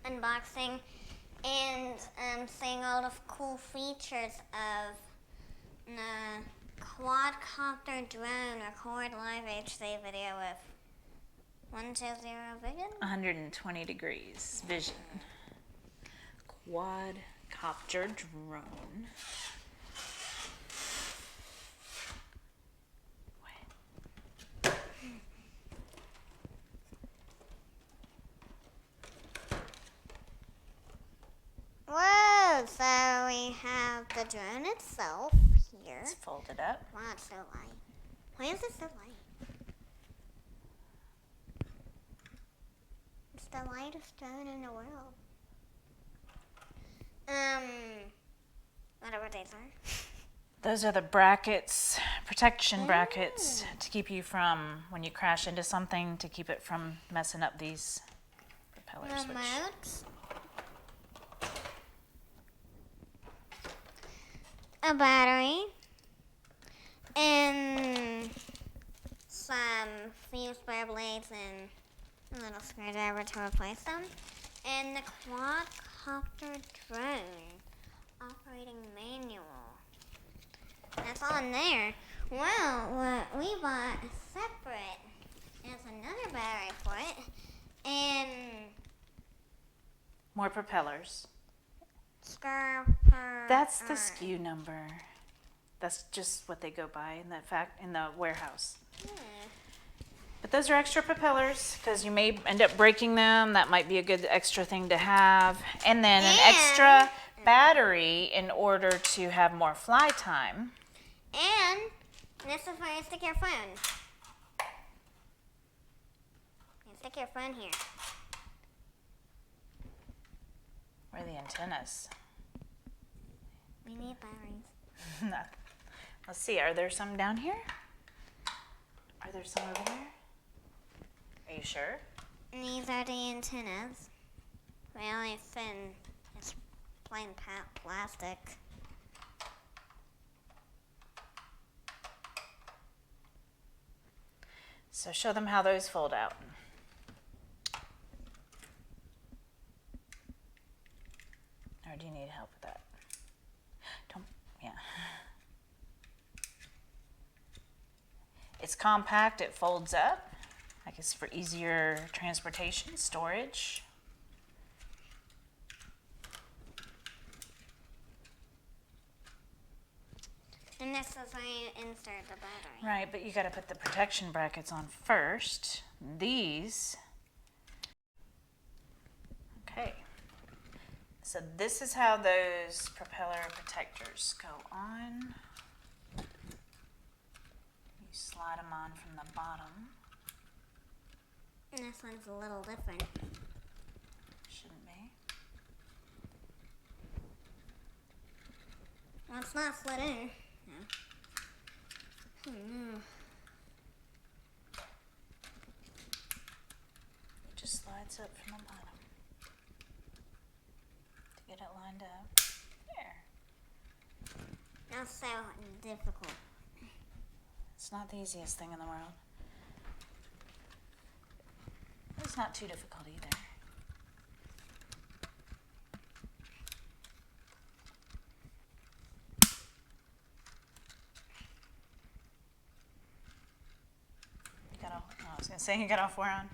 unboxing and seeing all the cool features of the Quadcopter Drone record live HD video with 120 vision? 120 degrees vision. Quadcopter Drone. Whoa, so we have the drone itself here. It's folded up. Wow, it's so light. Why is it so light? It's the lightest drone in the world. Whatever these are. Those are the brackets, protection brackets, to keep you from, when you crash into something, to keep it from messing up these propellers. Remotes. A battery. And some fuse spare blades and a little screwdriver to replace them. And the Quadcopter Drone operating manual. That's all in there. Well, what we bought separate is another battery for it. And More propellers. Scarper. That's the SKU number. That's just what they go by in the warehouse. But those are extra propellers because you may end up breaking them. That might be a good extra thing to have. And then an extra battery in order to have more fly time. And this is where you stick your phone. You stick your phone here. Where are the antennas? We need batteries. Let's see, are there some down here? Are there some over there? Are you sure? And these are the antennas. Really thin. It's plain plastic. So show them how those fold out. Or do you need help with that? Yeah. It's compact, it folds up. I guess for easier transportation, storage. And this is where you insert the battery. Right, but you got to put the protection brackets on first. These. Okay. So this is how those propeller protectors go on. You slide them on from the bottom. And this one's a little different. Shouldn't be. Well, it's not slid in. No. Oh no. It just slides up from the bottom to get it lined up. There. That's so difficult. It's not the easiest thing in the world. It's not too difficult either. I was going to say you got all four on.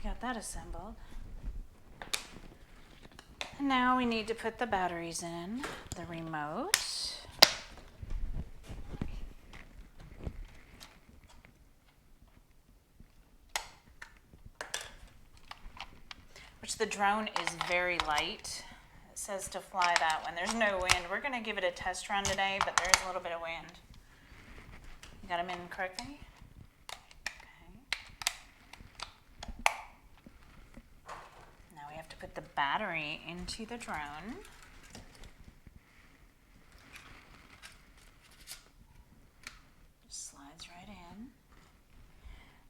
Got that assembled. And now we need to put the batteries in, the remote. Which the drone is very light. It says to fly that when there's no wind. We're going to give it a test run today, but there is a little bit of wind. You got them in correctly? Put the battery into the drone.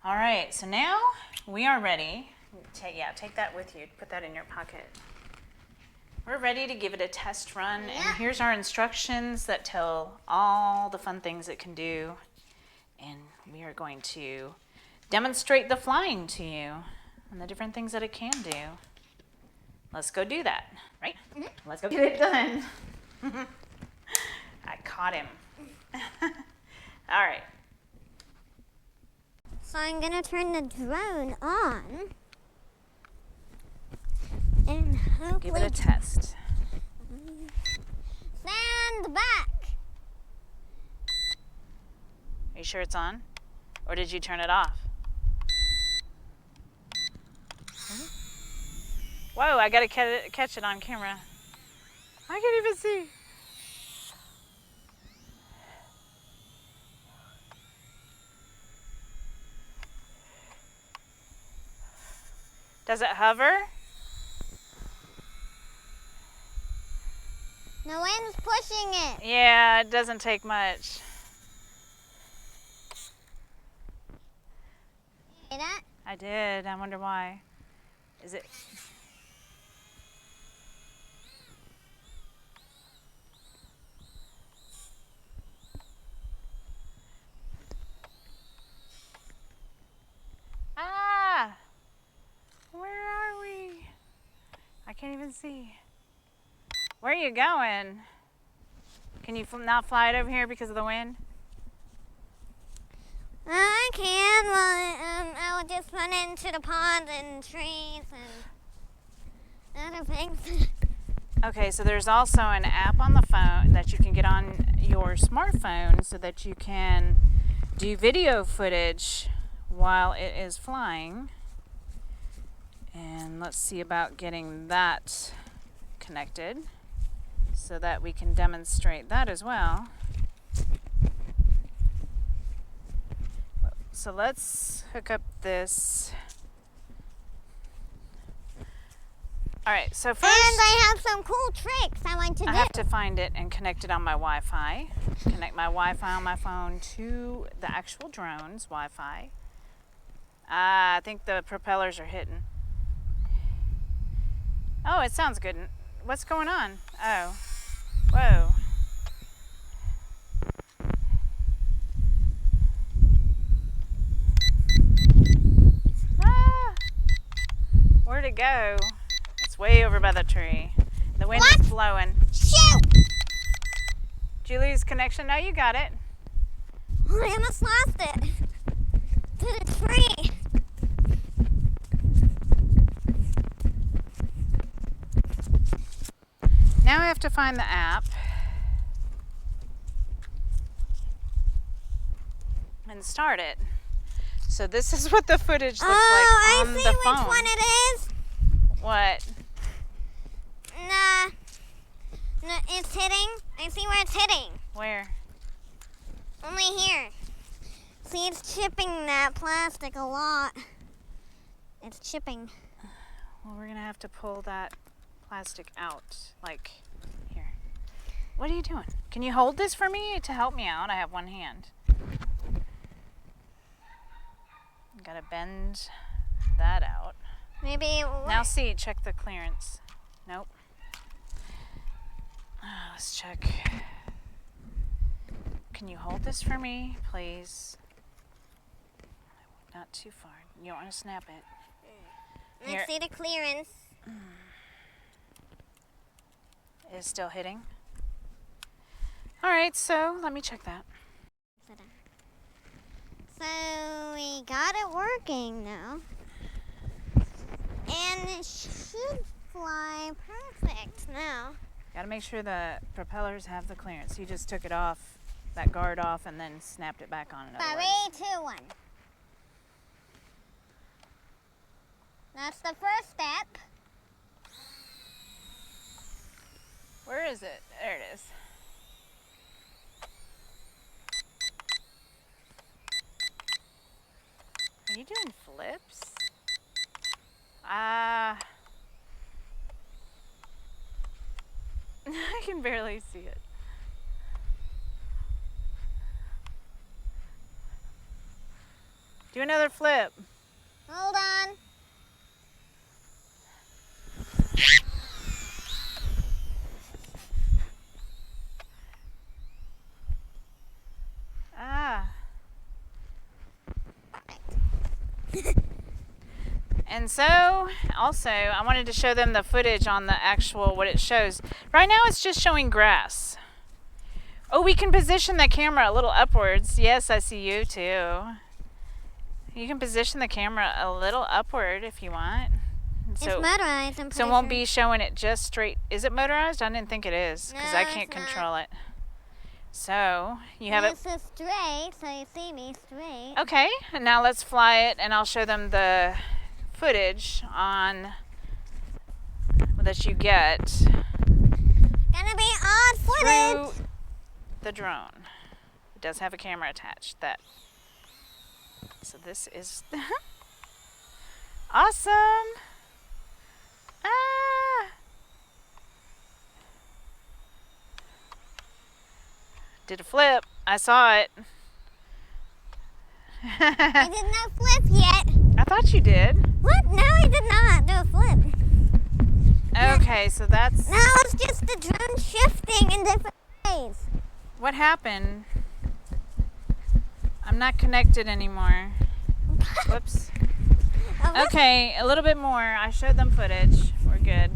All right, so now we are ready. Take that with you. Put that in your pocket. We're ready to give it a test run, Yeah. and here's our instructions that tell all the fun things it can do. And we are going to demonstrate the flying to you and the different things that it can do. Let's go do that, right? Mm-hmm. Let's go get it done. I caught him. All right. So I'm gonna turn the drone on and hopefully Give it a test. stand back. Are you sure it's on? Or did you turn it off? Whoa, I gotta catch it on camera. I can't even see. Does it hover? The wind's pushing it. Yeah, it doesn't take much. See that? I did. I wonder why. Is it? Ah! Where are we? I can't even see. Where are you going? Can you not fly it over here because of the wind? I can, but I would just run into the ponds and trees and other things. Okay, so there's also an app on the phone that you can get on your smartphone so that you can do video footage while it is flying. And let's see about getting that connected so that we can demonstrate that as well. So let's hook up this. All right, so first And I have some cool tricks I want to do. I have to find it and connect it on my Wi-Fi. Connect my Wi-Fi on my phone to the actual drone's Wi-Fi. I think the propellers are hitting. Oh, it sounds good. What's going on? Oh, whoa. Ah! Where'd it go? It's way over by the tree. The wind is blowing. Shoot! Did you lose connection? No, you got it. I almost lost it to the tree. Now I have to find the app and start it. So this is what the footage looks like on the phone. I see which one it is. What? Nah, it's hitting. I see where it's hitting. Where? Only here. See, it's chipping that plastic a lot. It's chipping. Well, we're gonna have to pull that plastic out, like here. What are you doing? Can you hold this for me to help me out? I have one hand. Gotta bend that out. Maybe. Now see, check the clearance. Nope. Let's check. Can you hold this for me, please? Not too far. You don't want to snap it. Here. Let's see the clearance. It is still hitting. All right, so let me check that. So we got it working now. And it should fly perfect now. Got to make sure the propellers have the clearance. You just took it off, that guard off, and then snapped it back on. 3, 2, 1. That's the first step. Where is it? There it is. Are you doing flips? I can barely see it. Do another flip. Hold on. Ah. And so, also, I wanted to show them the footage on the actual, what it shows. Right now it's just showing grass. Oh, we can position the camera a little upwards. Yes, I see you too. You can position the camera a little upward if you want. It's motorized, I'm pretty So it won't sure. be showing it just straight. Is it motorized? I didn't think it is, because No, I can't it's not. control it. So, you have it. This is straight, so you see me straight. Okay, and now let's fly it, and I'll show them the footage on that you get Gonna be odd footage. through the drone. It does have a camera attached. So this is awesome. Ah! Did a flip. I saw it. I did not flip yet. I thought you did. What? No, I did not do a flip. Okay, so that's No, it's just the drone shifting in different ways. what happened. I'm not connected anymore. Whoops. Okay, a little bit more. I showed them footage. We're good.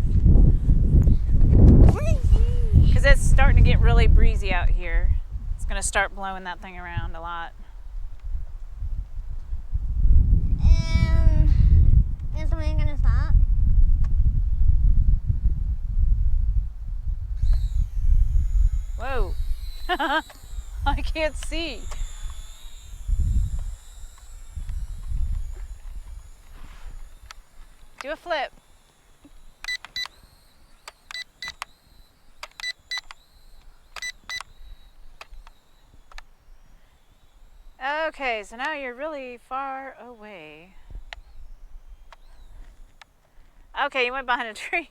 Because it's starting to get really breezy out here. It's going to start blowing that thing around a lot. Is the wind gonna stop? Whoa. I can't see. Do a flip. Okay, so now you're really far away. Okay, you went behind a tree.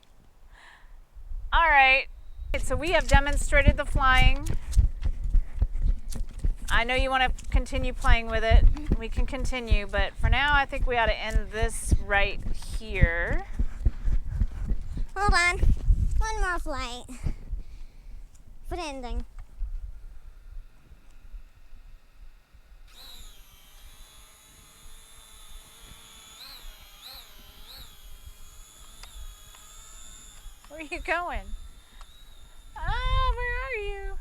All right, so we have demonstrated the flying. I know you want to continue playing with it. We can continue, but for now, I think we ought to end this right here. Hold on. One more flight. For the ending. Where are you going? Ah, where are you?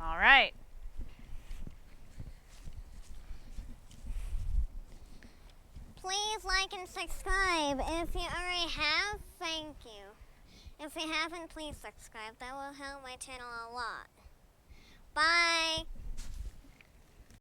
All right. Please like and subscribe. If you already have, thank you. If you haven't, please subscribe. That will help my channel a lot. Bye.